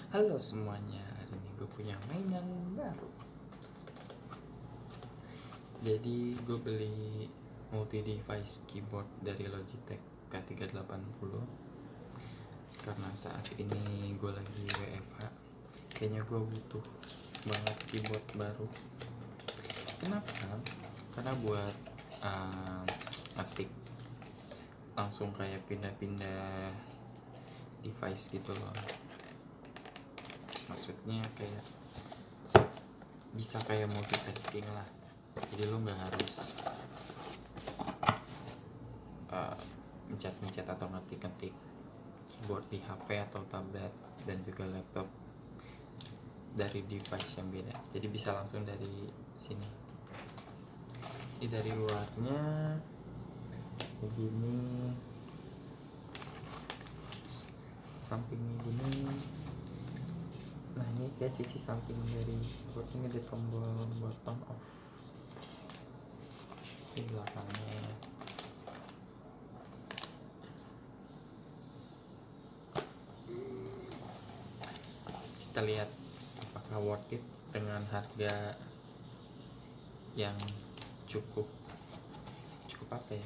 Halo semuanya, hari ini gue punya mainan baru. Jadi gue beli multi device keyboard dari Logitech K380 karena saat ini gue lagi WFH. Kayaknya gue butuh banget keyboard baru. Kenapa? Karena buat ngetik langsung kayak pindah-pindah device gitu loh. Maksudnya kayak bisa kayak multitasking lah, jadi lu nggak harus mencet-mencet atau ngetik-ngetik keyboard di HP atau tablet dan juga laptop dari device yang beda, jadi bisa langsung dari sini. Ini dari luarnya begini, sampingnya gini. Nah ini kayak sisi samping dari keyboard ini ada tombol buat on off. Di belakangnya kita lihat apakah worth it dengan harga yang cukup apa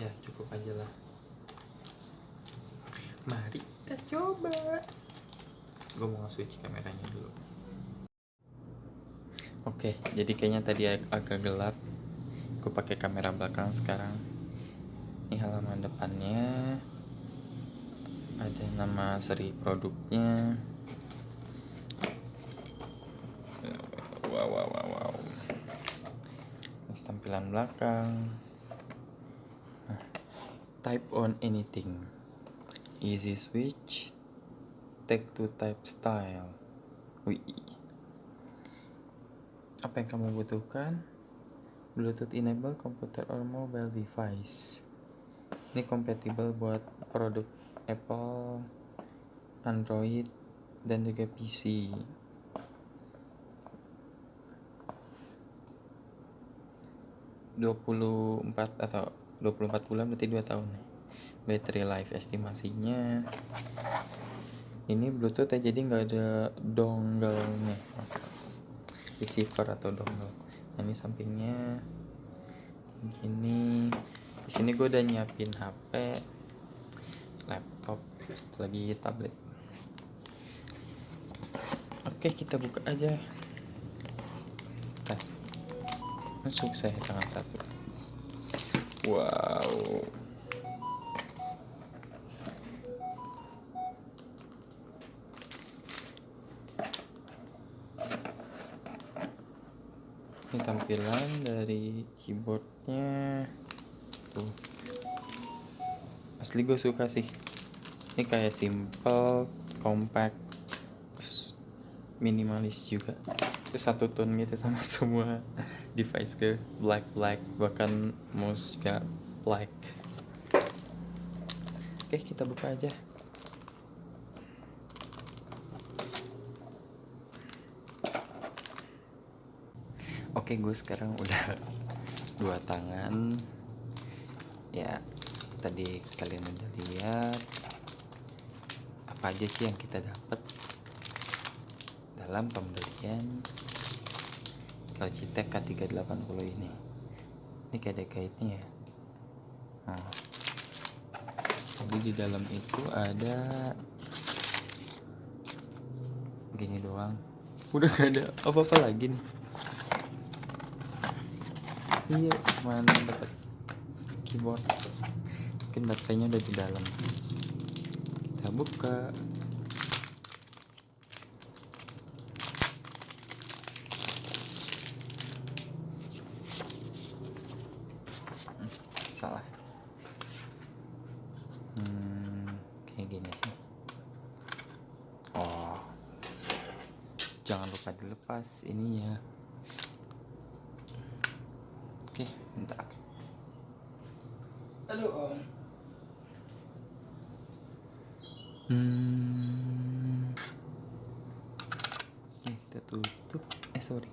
ya cukup aja lah. Mari kita coba. Gue mau switch kameranya dulu. Oke, jadi kayaknya tadi agak gelap. Gue pakai kamera belakang sekarang. Ini halaman depannya, ada nama seri produknya. Wow. Ini tampilan belakang. Nah, type on anything, easy switch, take to type style. Wih, apa yang kamu butuhkan? Bluetooth enable computer or mobile device. Ini compatible buat produk Apple, Android, dan juga PC. ...24 atau 24 bulan berarti 2 tahun. Battery life estimasinya ini Bluetooth ya, jadi nggak ada dongle-nya, receiver atau dongle. Nah, ini sampingnya gini. Di sini gue udah nyiapin HP, laptop, lagi tablet. Oke, kita buka aja. Masuk saya tangan satu. Wow. Ini tampilan dari keyboardnya tuh. Asli gue suka sih. Ini kayak simple, compact, terus minimalis juga. Terus satu tone gitu sama semua device ke black, bahkan mouse juga black. Oke, kita buka aja. Oke, gue sekarang udah 2 tangan. Ya, tadi kalian udah lihat apa aja sih yang kita dapat dalam pembelian Logitech K380 ini. Ini kayak ada guide-nya ya. Nah, jadi di dalam itu ada gini doang. Udah gak ada apa-apa lagi nih. Iya, mana dapat keyboard. Mungkin baterainya udah di dalam. Kita buka. Salah. Kayak gini sih. Oh, jangan lupa dilepas ininya. Oke, bentar. Aduh. Kita tutup. Sorry.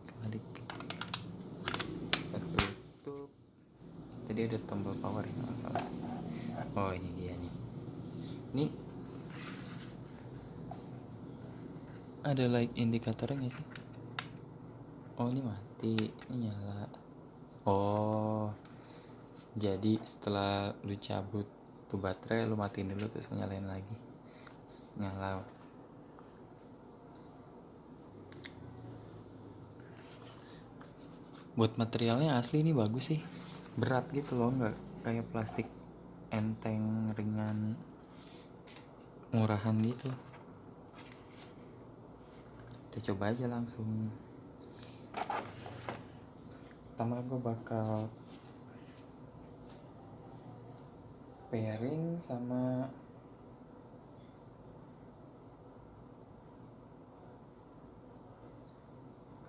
Kebalik. Kita tutup. Tadi ada tombol power ya, nggak salah. Oh, ini dia nih. Ini Ada light indikatornya gak sih? Oh ini mati, ini nyala. Oh, jadi setelah lu cabut tuh baterai, lu matiin dulu terus nyalain lagi. Nyala. Buat materialnya asli ini bagus sih. Berat gitu loh, nggak kayak plastik enteng, ringan, murahan gitu. Kita coba aja langsung. Pertama gue bakal pairing sama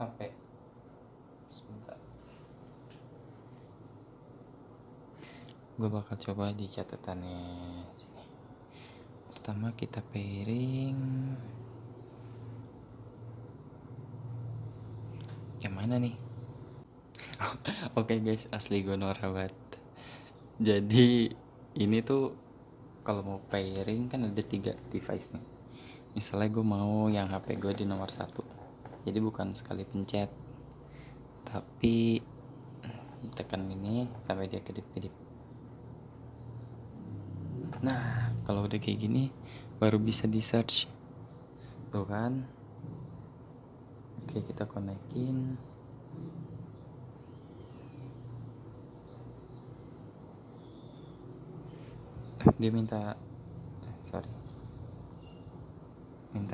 HP. Sebentar. Gue bakal coba di catatannya sini. Pertama kita pairing. Yang mana nih? Oke guys, asli gue norawat. Jadi ini tuh kalau mau pairing kan ada 3 device nih. Misalnya gue mau yang HP gue di nomor 1. Jadi bukan sekali pencet, tapi tekan ini sampai dia kedip-kedip. Nah, kalau udah kayak gini baru bisa di search. Tuh kan. Oke, kita konekin. Dia minta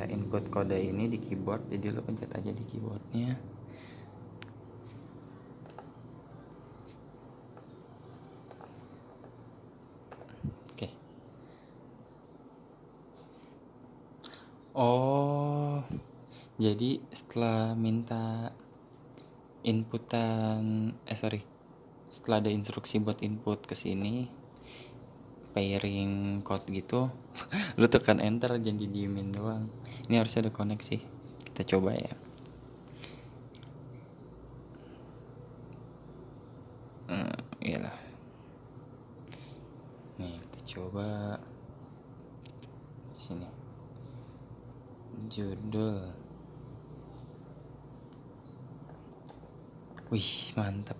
input kode ini di keyboard, jadi lo pencet aja di keyboardnya. Oke. Oh, jadi setelah minta setelah ada instruksi buat input ke sini pairing code gitu, lu tekan enter, jangan didiemin doang. Ini harusnya ada koneksi. Kita coba ya. Iyalah. Nih, kita coba sini. Judul. Wih, mantap.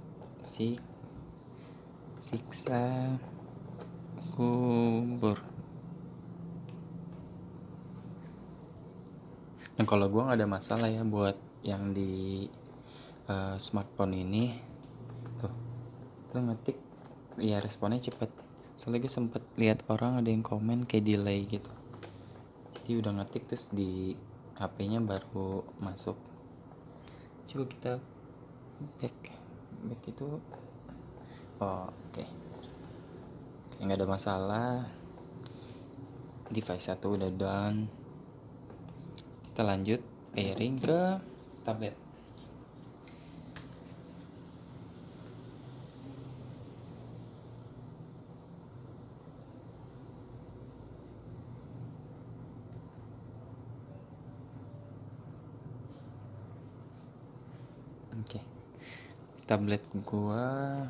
Siksa kubur. Nah, kalau gue nggak ada masalah ya buat yang di smartphone ini. Tuh, lo ngetik, ya responnya cepet. Soalnya gue sempet lihat orang ada yang komen kayak delay gitu. Jadi udah ngetik terus di HP-nya baru masuk. Coba kita back itu. Oh, oke, nggak ada masalah. Device 1 udah done. Kita lanjut pairing ke tablet. Oke. Tablet gua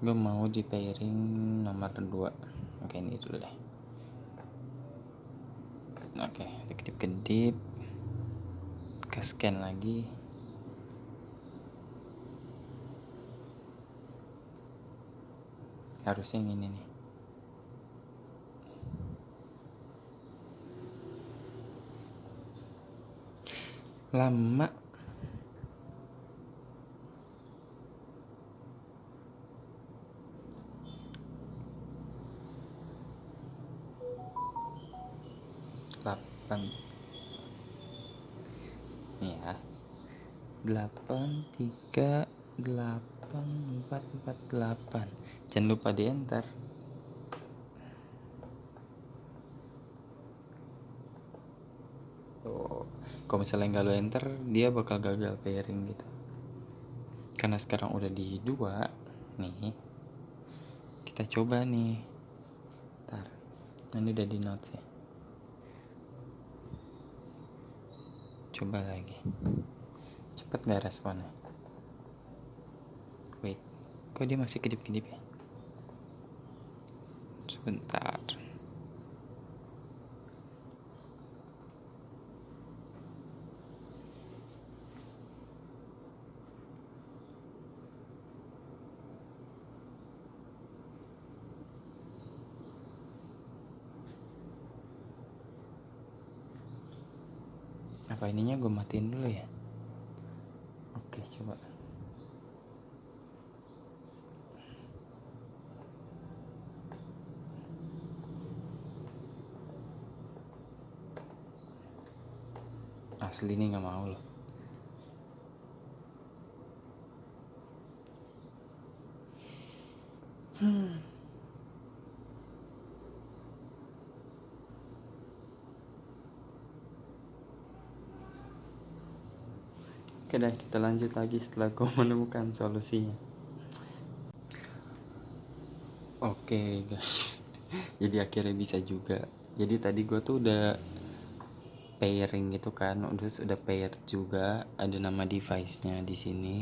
mau di pairing nomor 2. Oke, ini dulu deh. Oke, kedip-kedip. Ke scan lagi. Harusnya yang ini nih. Lama. Nih ya. 8388448. Jangan lupa di enter. Kalau misalnya nggak lo enter, dia bakal gagal pairing gitu. Karena sekarang udah di 2 nih. Kita coba nih. Ntar, ini udah di notes ya. Coba lagi. Cepet gak responnya? Wait, kok dia masih kedip-kedip ya? Sebentar. Apa ininya gue matiin dulu ya? Oke, coba. Asli nih gak mau loh. Oke dah, kita lanjut lagi setelah gue menemukan solusinya. Oke guys, jadi akhirnya bisa juga. Jadi tadi gue tuh udah pairing gitu kan, udah pair juga, ada nama device-nya di sini.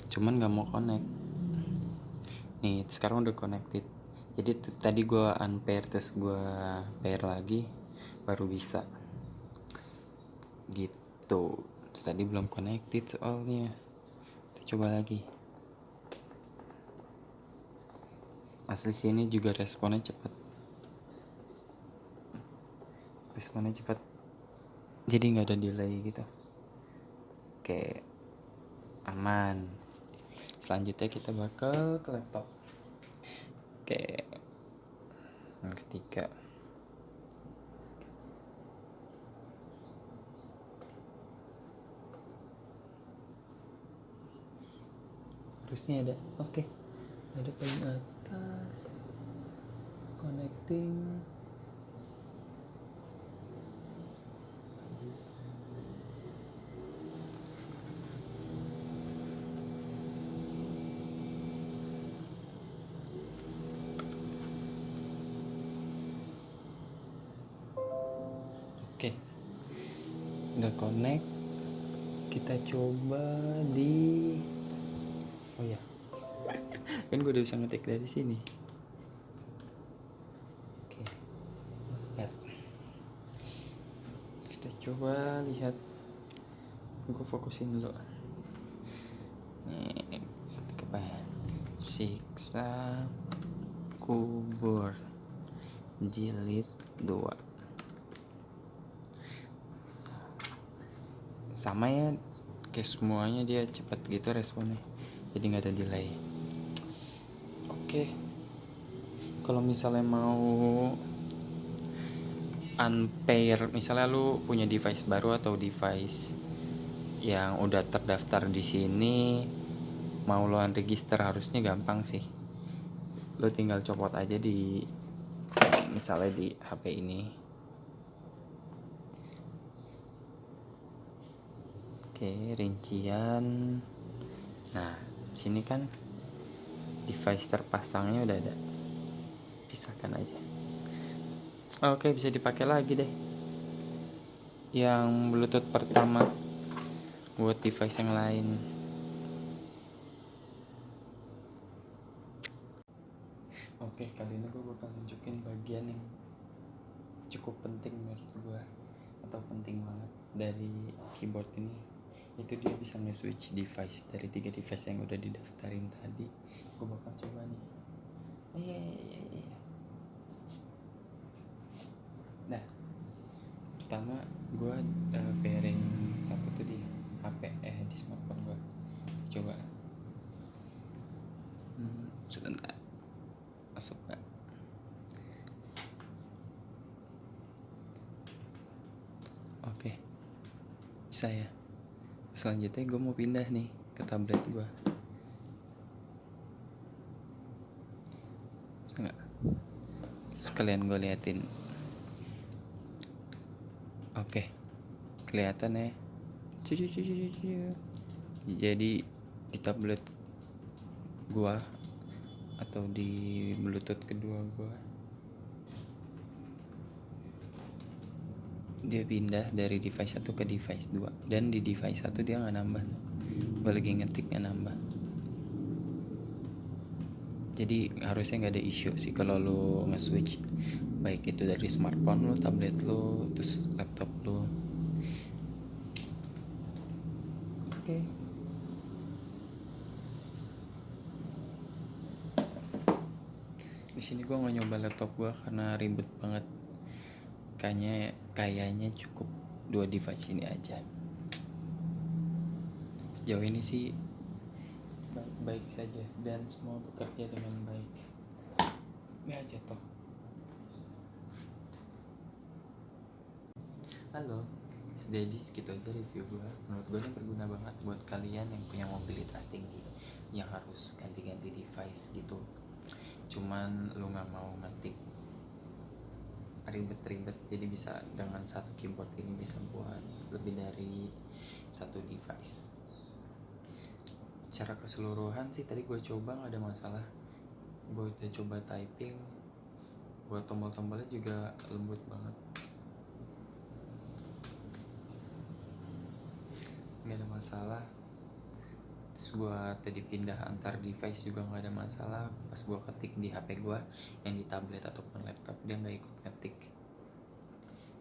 Cuman nggak mau connect. Nih sekarang udah connected. Jadi tadi gue unpair terus gue pair lagi, baru bisa. Gitu. Terus tadi belum connected soalnya. Kita coba lagi. Asli sini juga responnya cepat. Jadi nggak ada delay gitu. Oke, aman. Selanjutnya kita bakal ke laptop. Oke, yang ketiga. Harusnya ada. Oke, ada paling atas. Connecting. Oke, udah connect. Kita coba di. Oh ya, kan gue udah bisa ngetik dari sini. Oke, ya. Kita coba lihat. Gue fokusin dulu. Nih, ketik apa ya? Siksa kubur jilid 2. Sama ya, kayak semuanya dia cepat gitu responnya, jadi nggak ada delay. Oke, kalau misalnya mau unpair, misalnya lu punya device baru atau device yang udah terdaftar di sini, mau lu unregister harusnya gampang sih. Lu tinggal copot aja di misalnya di HP ini. Oke, rincian. Nah, sini kan device terpasangnya udah ada. Pisahkan aja. Oke, bisa dipakai lagi deh. Yang Bluetooth pertama buat device yang lain. Oke, kali ini gue bakal nunjukin bagian yang cukup penting menurut gue, atau penting banget dari keyboard ini. Itu dia bisa nge-switch device dari 3 device yang udah didaftarin tadi. Gue bakal coba nih. Nah, pertama gue pairing satu tuh di HP di smartphone gue. Coba. Sebentar. Masuk gak? Oke, bisa ya. Selanjutnya gue mau pindah nih ke tablet gue. Bisa gak? Sekalian gue liatin. Oke, kelihatan ya. Jadi di tablet gue atau di Bluetooth kedua gue, dia pindah dari device 1 ke device 2. Dan di device 1 dia gak nambah. Gue lagi ngetik gak nambah. Jadi harusnya gak ada issue sih kalau lo nge-switch, baik itu dari smartphone lo, tablet lo, terus laptop lo. Oke. Di sini gue nggak nyoba laptop gue karena ribet banget. Kayaknya cukup dua device ini aja. Sejauh ini sih baik-baik saja dan semua bekerja dengan baik. Ya jatuh. Halo, jadi segitu aja review gue. Menurut gue ini berguna banget buat kalian yang punya mobilitas tinggi, yang harus ganti-ganti device gitu. Cuman lu gak mau ngetik ribet-ribet, jadi bisa dengan satu keyboard ini bisa buat lebih dari satu device. Secara keseluruhan sih tadi gue coba gak ada masalah. Gue udah coba typing, buat tombol-tombolnya juga lembut banget, gak ada masalah. Terus gue tadi pindah antar device juga gak ada masalah. Pas gue ketik di HP gue yang di tablet ataupun laptop, dia gak ikut ngetik,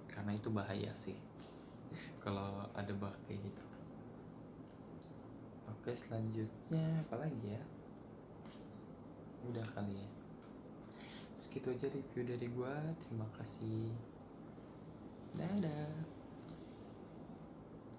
karena itu bahaya sih kalau ada bug kayak gitu. Oke, selanjutnya apa lagi ya? Udah kali ya. Segitu aja review dari gue. Terima kasih. Dadah.